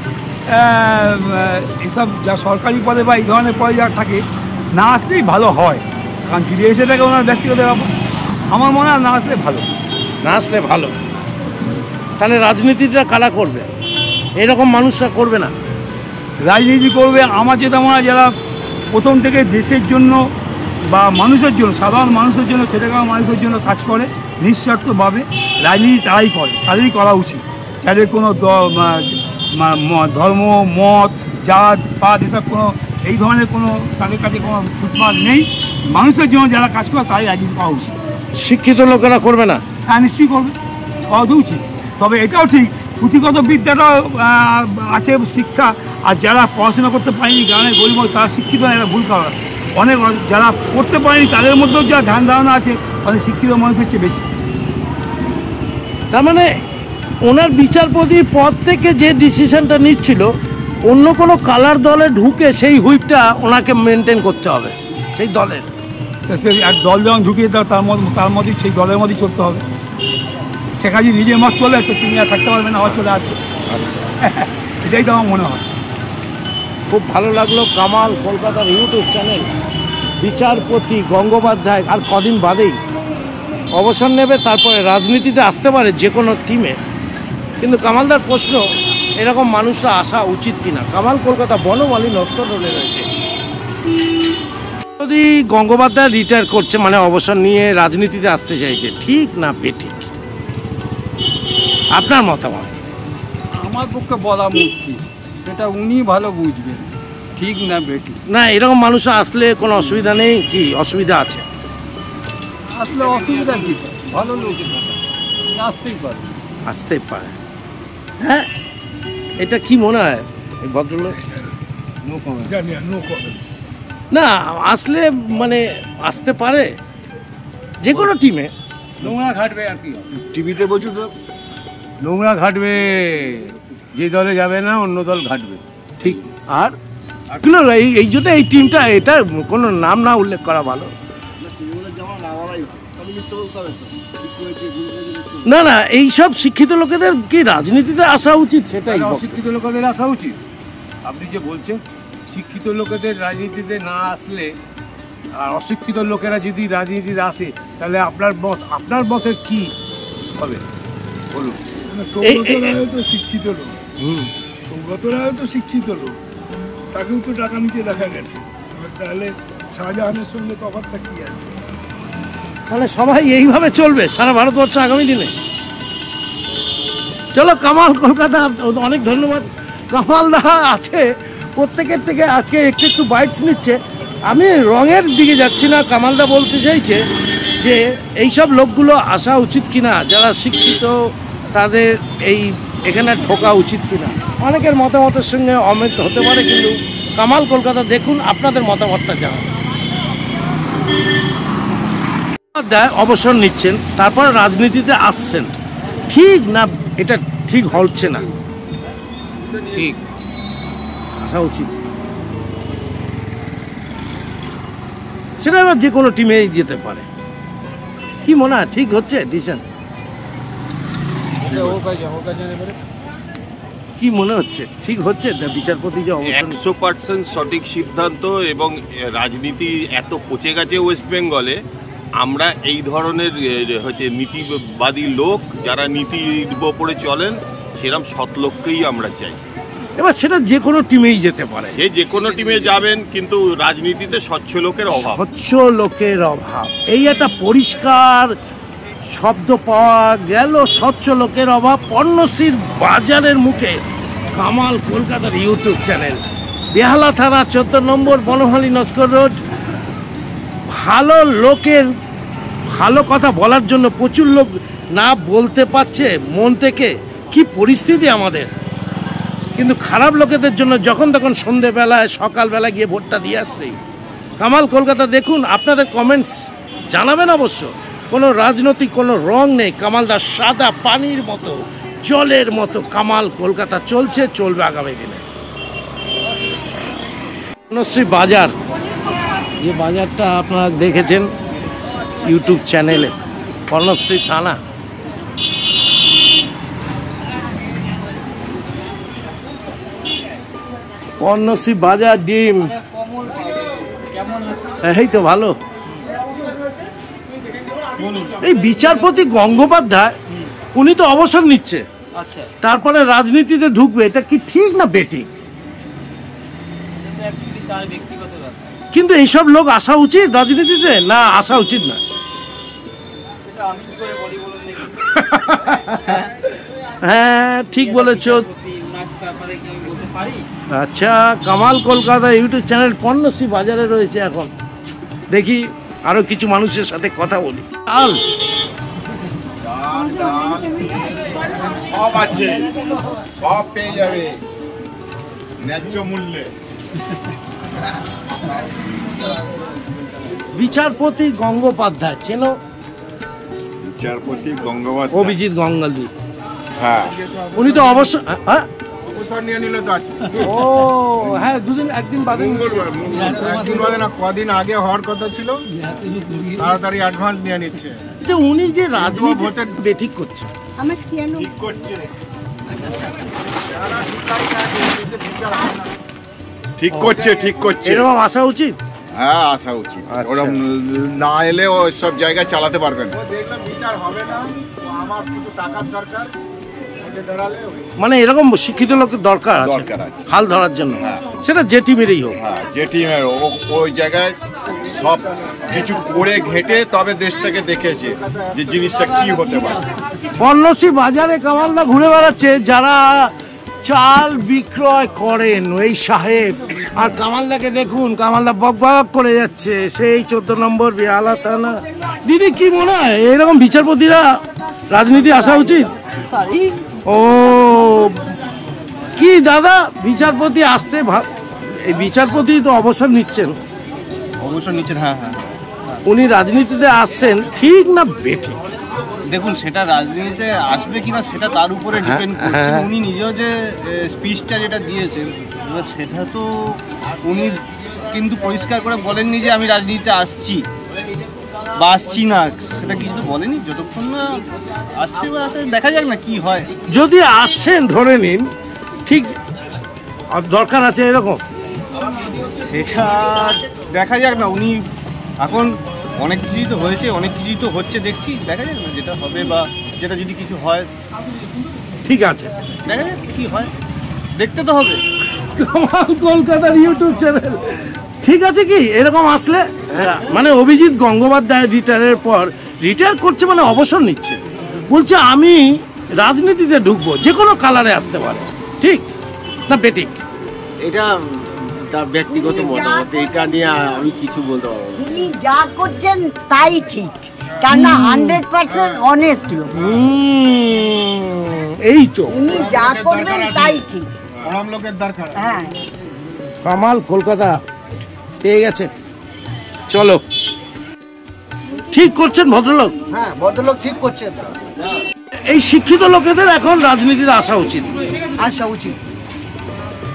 এসব যা সরকারি পদে বা এই ধরনের পদে যা থাকে না আসলেই ভালো হয়, কারণ ফিরে এসে থাকে ওনার ব্যক্তিগত ব্যাপার। আমার মনে হয় না আসলে ভালো, না আসলে ভালো। তাহলে রাজনীতিটা কারা করবে? এরকম মানুষরা করবে না, রাজনীতি করবে আমার যেটা মনে হয় যারা প্রথম থেকে দেশের জন্য বা মানুষের জন্য, সাধারণ মানুষের জন্য, খেটে খাওয়া মানুষের জন্য কাজ করে নিঃস্বার্থভাবে, রাজনীতি তারাই করে, তাদেরই করা উচিত। তাদের কোনো ধর্ম, মত, জাত, পাত এসব কোনো এই ধরনের কোনো তাদের কাছে কোনো ফুটপাত নেই। মানুষের জন্য যারা কাজ করে তাই রাজনীতি করা উচিত। শিক্ষিত লোকেরা করবে না? হ্যাঁ, নিশ্চয়ই করবে, করা তো উচিত। তবে এটাও ঠিক, পুঁথিগত বিদ্যাটাও আছে, শিক্ষা। আর যারা পড়াশোনা করতে পারেনি, গ্রামের গরিব তারা শিক্ষিত না, এটা ভুল করা। অনেক যারা করতে পারেনি তাদের মধ্যেও যা ধ্যান ধারণা আছে অনেক শিক্ষিত মানুষের চেয়ে বেশি। তার মানে ওনার বিচারপতি পদ থেকে যে ডিসিশনটা নিচ্ছিল, অন্য কোনো কালার দলে ঢুকে সেই হুইপটা ওনাকে মেনটেন করতে হবে সেই দলের। এক দল যখন ঢুকিয়ে দেয় তার মধ্যেই সেই দলের মধ্যেই চলতে হবে। সেখানে যদি নিজের মত চলে তো তিনি আর থাকতে পারবেন, আবার চলে আসবে। এটাই তো আমার মনে হয়। খুব ভালো লাগলো। কামাল কলকাতার ইউটিউব চ্যানেল, বিচারপতি গঙ্গোপাধ্যায় আর কদিন বাদেই অবসর নেবে, তারপরে রাজনীতিতে আসতে পারে যে কোনো টিমে। কিন্তু কামালদার প্রশ্ন, এরকম মানুষরা আসা উচিত কিনা? কামাল কলকাতা বনমালী নস্কর রোডে রয়েছে। যদি গঙ্গোপাধ্যায় রিটায়ার করছে মানে অবসর নিয়ে রাজনীতিতে আসতে চাইছে, ঠিক না বেঠিক? আপনার মতামত? আমার পক্ষে বলা মুশকিল, সেটা উনি ভালো বুঝবেন, ঠিক না বেঠিক। না, এরকম মানুষরা আসলে কোনো অসুবিধা নেই কি? অসুবিধা আছে? আসলে অসুবিধা কি? ভালো লোক আসতেই পারে, আসতেই পারে। হ্যাঁ, এটা কি মনে হয় এই ভদ্রলোক? না, আসলে মানে আসতে পারে যে কোনো টিমে। নোংরা ঘাটবে আর কি, টিভিতে বলছো তো, নোংরা ঘাটবে, যে দলে যাবে না অন্য দল ঘাটবে। ঠিক। আর এই জন্য এই টিমটা, এটা কোনো নাম না উল্লেখ করা ভালো। না না, এইসব শিক্ষিত লোকেদের কি রাজনীতিতে আসা উচিত? সেটাই অশিক্ষিত লোকেদের আসা উচিত। আপনি যে বলছেন শিক্ষিত লোকেদের রাজনীতিতে না আসলে, আর অশিক্ষিত লোকেরা যদি রাজনীতিতে আসে, তাহলে আপনার মতের কি হবে বলুন? সৌগত রায় তো শিক্ষিত লোক, সৌগত রায় তো শিক্ষিত লোক, তাকেও তো টাকা নিতে দেখা গেছে। তাহলে শাহজাহানের সঙ্গে তফাৎটা কি আছে? মানে সবাই এইভাবে চলবে সারা ভারতবর্ষ আগামী দিনে? চলো, কামাল কলকাতা, অনেক ধন্যবাদ। কামাল দা আছে প্রত্যেকের থেকে আজকে একটু একটু বাইটস নিচ্ছে। আমি রঙের দিকে যাচ্ছি না, কামালদা বলতে চাইছে যে এইসব লোকগুলো আসা উচিত কিনা, যারা শিক্ষিত তাদের এখানে ঢোকা উচিত কিনা। অনেকের মতামতের সঙ্গে অমিল হতে পারে, কিন্তু কামাল কলকাতা দেখুন, আপনাদের মতামতটা জানান। অবসর নিচ্ছেন, তারপর রাজনীতিতে আসছেন, ঠিক না এটা ঠিক হচ্ছে না? ঠিক, আসা উচিত। সেটা এবার যে কোনো টিমে যেতে পারে। কি মনে হয় ঠিক হচ্ছে ডিসিশন? কি মনে হচ্ছে ঠিক হচ্ছে বিচারপতি যে অবস্থান? 100% সঠিক সিদ্ধান্ত। এবং রাজনীতি এত পচে গেছে ওয়েস্ট বেঙ্গলে, আমরা এই ধরনের হচ্ছে নীতিবাদী লোক যারা নীতির উপরে চলেন সেরকম সৎ লোককেই আমরা চাই। এবার সেটা যে কোনো টিমেই যেতে পারে, সে যে কোনো টিমে যাবেন, কিন্তু রাজনীতিতে স্বচ্ছ লোকের অভাব। স্বচ্ছ লোকের অভাব, এই একটা পরিষ্কার শব্দ পাওয়া গেল। স্বচ্ছ লোকের অভাব পর্ণশ্রীর বাজারের মুখে কামাল কলকাতার ইউটিউব চ্যানেল, বেহালা থানা 14 নম্বর বনহালী নস্কর রোড। ভালো লোকের ভালো কথা বলার জন্য প্রচুর লোক না বলতে পারছে মন থেকে, কি পরিস্থিতি আমাদের। কিন্তু খারাপ লোকেদের জন্য যখন তখন সন্ধেবেলায় সকালবেলা গিয়ে ভোটটা দিয়ে আসছে। কামাল কলকাতা দেখুন, আপনাদের কমেন্টস জানাবেন অবশ্য। কোনো রাজনৈতিক কোনো রং নেই, কামালদা সাদা পানির মতো, জলের মতো কামাল কলকাতা চলছে, চলবে আগামী দিনে। পর্ণশ্রী বাজার, যে বাজারটা আপনারা দেখেছেন ইউটিউব চ্যানেলে, পর্ণশ্রী থানা। পর্ণশ্রী বাজার ডিম, এই তো ভালো। এই বিচারপতি গঙ্গোপাধ্যায় উনি তো অবসর নিচ্ছে, তারপরে রাজনীতিতে ঢুকবে, এটা কি ঠিক না বেঠিক? কিন্তু এইসব লোক আসা উচিত রাজনীতিতে, না আসা উচিত না? হ্যাঁ ঠিক বলেছ। আচ্ছা, কামাল কলকাতা ইউটিউব চ্যানেল পর্ণশ্রী বাজারে রয়েছে এখন। দেখি আরো কিছু মানুষের সাথে কথা বলি। চাল সব আছে, সব পেয়ে যাবে ন্যায্য মূল্যে। বিচারপতি গঙ্গোপাধ্যায় চেনো? বিচারপতি গঙ্গোপাধ্যায়, অভিজিৎ গঙ্গালি। হ্যাঁ, উনি তো অবসর অবসর নিয়ে নিল তো আছে। ও হ্যাঁ, একদিন বাদে না, কদিন আগে হওয়ার কথা ছিল, তাড়াতাড়ি অ্যাডভান্স নিয়ে নিচ্ছে। যে উনি যে রাজনীতি বেঠিক করছে, ঠিক করছে, ঠিক করছে, ঠিক করছে। এরকম আসা উচিত। হ্যাঁ, আসা উচিত। ওরকম না এলে ও সব জায়গায় চালাতে পারবে না। দেখলাম বিচার হবে না, আমার কিছু টাকার দরকার, মানে এরকম শিক্ষিত লোকের দরকার আছে হাল ধরার জন্য, সেটা যে টিমেরই হোক। হ্যাঁ, যে টিমের ওই জায়গায় সব কিছু করে ঘেটে তবে দেশটাকে দেখেছে যে জিনিসটা কি হতে পারে। পর্ণশ্রী বাজারে কামালদা ঘুরে বেড়াচ্ছে, যারা চাল বিক্রয় করেন এই সাহেব, আর কামালদাকে দেখুন, কামালদা বকবক করে যাচ্ছে সেই 14 নম্বর বেহালা থানা। দিদি কি মনে হয় এরকম বিচারপতিরা রাজনীতি আসা উচিত? ও কি দাদা, বিচারপতি আসছে, এই বিচারপতি তো অবসর নিচ্ছেন। হ্যাঁ হ্যাঁ, উনি রাজনীতিতে আসছেন, ঠিক না বেঠিক? দেখুন, সেটা রাজনীতিতে আসবে কিনা সেটা তার উপরে ডিপেন্ড করছে। উনি নিজেও যে স্পিচটা যেটা দিয়েছেন, সেটা তো উনি কিন্তু পরিষ্কার করে বলেননি যে আমি রাজনীতিতে আসছি বা আসছি না, সেটা কিছু তো বলেনি। যতক্ষণ না আসছে বা আসে, দেখা যাক না কি হয়। যদি আসছেন ধরে নিন, ঠিক দরকার আছে এরকম, সেটা দেখা যাক না। উনি এখন অনেক কিছুই তো হয়েছে, অনেক কিছুই তো হচ্ছে দেখছি, দেখা যাক না যেটা হবে বা যেটা যদি কিছু হয়। ঠিক আছে, দেখা যাক কি হয়, দেখতে তো হবে। কামাল কলকাতার ইউটিউব চ্যানেল, ঠিক আছে। কি এরকম আসলে মানে অভিজিৎ গঙ্গোপাধ্যায় রিটায়ারের পর, রিটায়ার করছে মানে অবসর নিচ্ছে, বলছে আমি রাজনীতিতে ঢুকবো, যে কোনো কালারে আসতে পারে, ঠিক না বেঠিক? এটা তার ব্যক্তিগত মতামত, এটা নিয়ে আমি কিছু বলতে পারবো না। উনি যা করছেন তাই ঠিক, কেননা 100% অনেস্ট লোক। এই তো উনি যা করবেন তাই ঠিক। আরাম লোকের দরকার। হ্যাঁ, কামাল কলকাতা পেয়ে গেছে। চলো, ঠিক করছেন ভদ্রলোক। হ্যাঁ, ভদ্রলোক ঠিক করছেন। এই শিক্ষিত লোকেদের এখন রাজনীতিতে আসা উচিত। আসা উচিত।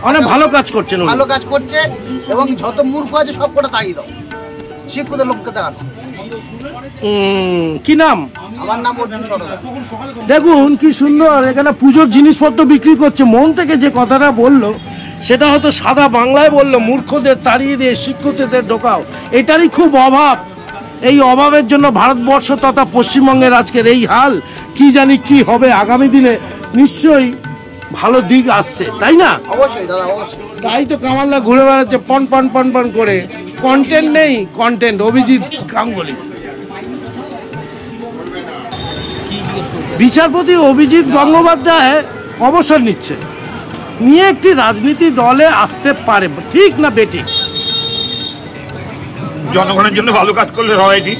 অনেক ভালো কাজ করছেন, ভালো কাজ করছে, এবং যত মূর্খ আছে সব কটা তাই দাও, শিক্ষিত লোককে দেখানো। কি নাম? আমার নাম অর্জুন সরকার। দেখুন কি সুন্দর এখানে পুজোর জিনিসপত্র বিক্রি করছে। মন থেকে যে কথাটা বললো সেটা হয়তো সাদা বাংলায় বললো, মূর্খদের তাড়িয়ে দিয়ে শিক্ষিতদের ঢোকাও। এটারই খুব অভাব। এই অভাবের জন্য ভারতবর্ষ তথা পশ্চিমবঙ্গের আজকের এই হাল। কি জানি কি হবে আগামী দিনে, নিশ্চয়ই ভালো দিক আসছে, তাই না? অবশ্যই দাদা, অবশ্যই। তাই তো কামালদা ঘুরে বেড়াচ্ছে পন পন পন পন করে। কন্টেন্ট নেই, কন্টেন্ট। অভিজিৎ গাঙ্গুলি, বিচারপতি অভিজিৎ গঙ্গোপাধ্যায় অবসর নিচ্ছে, নিয়ে একটি রাজনীতি দলে আসতে পারে, ঠিক না বেঠিক? জনগণের জন্য ভালো কাজ করলে হয় ঠিক,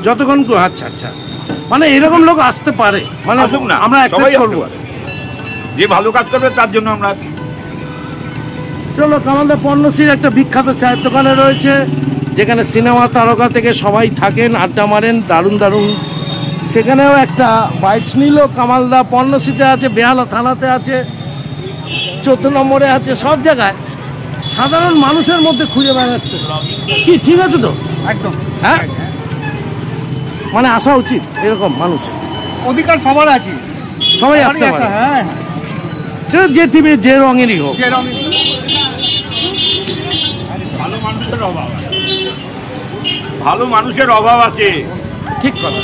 যতক্ষণ। আচ্ছা আচ্ছা, মানে এরকম লোক আসতে পারে, মানে আমরা সবাই করবো। যে ভালো কাজ করবে তার জন্য আমরা আছি। চলো, কামালদা পর্ণশ্রীর একটা বিখ্যাত চায়ের দোকানে রয়েছে, যেখানে সিনেমা তারকা থেকে সবাই থাকেন, আড্ডা মারেন, দারুণ দারুণ। সেখানেও একটা বাইটস নিল। কামালদা পর্ণশ্রীতে আছে, বেহালা থানাতে আছে, 14 নম্বরে আছে, সব জায়গায় সাধারণ মানুষের মধ্যে খুঁজে বেড়াচ্ছে। কি ঠিক আছে তো? একদম। হ্যাঁ, মানে আসা উচিত এরকম মানুষ। অধিকার সবার আছে, সবাই আসতে পারে, হ্যাঁ, সেটা যে টিভি যে রঙেরই হোক। ভালো মানুষের অভাব আছে, ভালো মানুষের অভাব আছে, ঠিক কথা।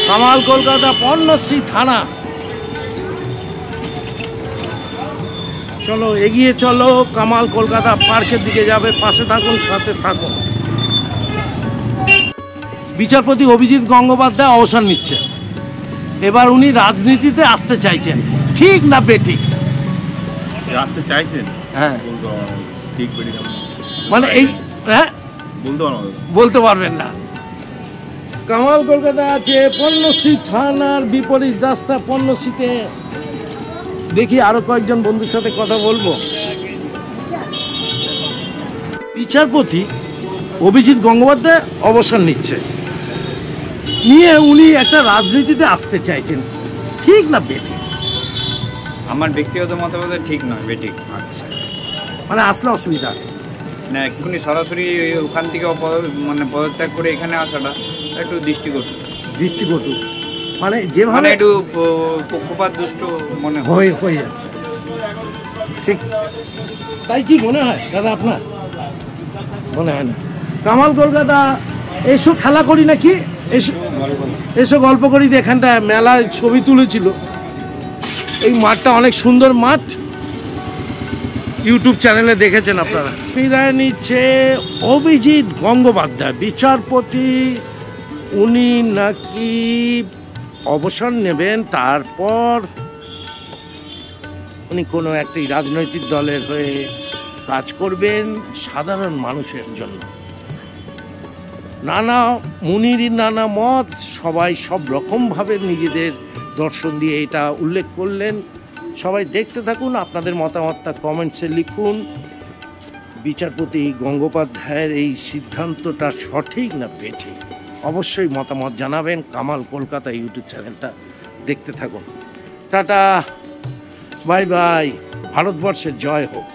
কামাল কলকাতা পর্ণশ্রী থানা। চলো এগিয়ে চলো, কামাল কলকাতা পার্কের দিকে যাবে। পাশে থাকুন, সাথে থাকুন। বিচারপতি অভিজিৎ গঙ্গোপাধ্যায় অবসর নিচ্ছে, এবার উনি রাজনীতিতে আসতে চাইছেন, ঠিক না বেঠিক? আসতে চাইছেন? হ্যাঁ, ঠিক মানে এই, হ্যাঁ বলতে পারবেন না। কামাল কলকাতা আছে পর্ণশ্রী থানার বিপরীত রাস্তা। পর্ণশ্রীতে দেখি আরো কয়েকজন বন্ধুর সাথে কথা বলবো। বিচারপতি অভিজিৎ গঙ্গোপাধ্যায় অবসর নিচ্ছে, নিয়ে উনি একটা রাজনীতিতে আসতে চাইছেন, ঠিক না বেঠিক? আমার ব্যক্তিগত মতামত ঠিক নয়, বেঠিক। আচ্ছা, মানে আসলে অসুবিধা আছে না? এক্ষুনি সরাসরি ওখান থেকে মানে পদত্যাগ করে এখানে আসাটা একটু দৃষ্টিকটু, মানে যেভাবে একটু পক্ষপাত দুষ্ট মনে হয়ে যাচ্ছে। ঠিক তাই কি মনে হয় দাদা আপনার? মনে হয় না? কামাল কলকাতা এসো খেলা করি নাকি, এসো গল্প করি। এখানটায় মেলায় ছবি তুলেছিল। এই মাঠটা অনেক সুন্দর মাঠ, ইউটিউব চ্যানেলে দেখেছেন আপনারা। বিদায় নিচ্ছে অভিজিৎ গঙ্গোপাধ্যায় বিচারপতি। উনি নাকি অবসর নেবেন, তারপর উনি কোনো একটি রাজনৈতিক দলের হয়ে কাজ করবেন সাধারণ মানুষের জন্য। নানা মুনির নানা মত, সবাই সব রকমভাবে নিজেদের দর্শন দিয়ে এটা উল্লেখ করলেন। সবাই দেখতে থাকুন, আপনাদের মতামতটা কমেন্টসে লিখুন। বিচারপতি গঙ্গোপাধ্যায়ের এই সিদ্ধান্তটা সঠিক না বেঠিক অবশ্যই মতামত জানাবেন। কামাল কলকাতা ইউটিউব চ্যানেলটা দেখতে থাকুন। টাটা, বাই বাই, ভারতবর্ষের জয় হোক।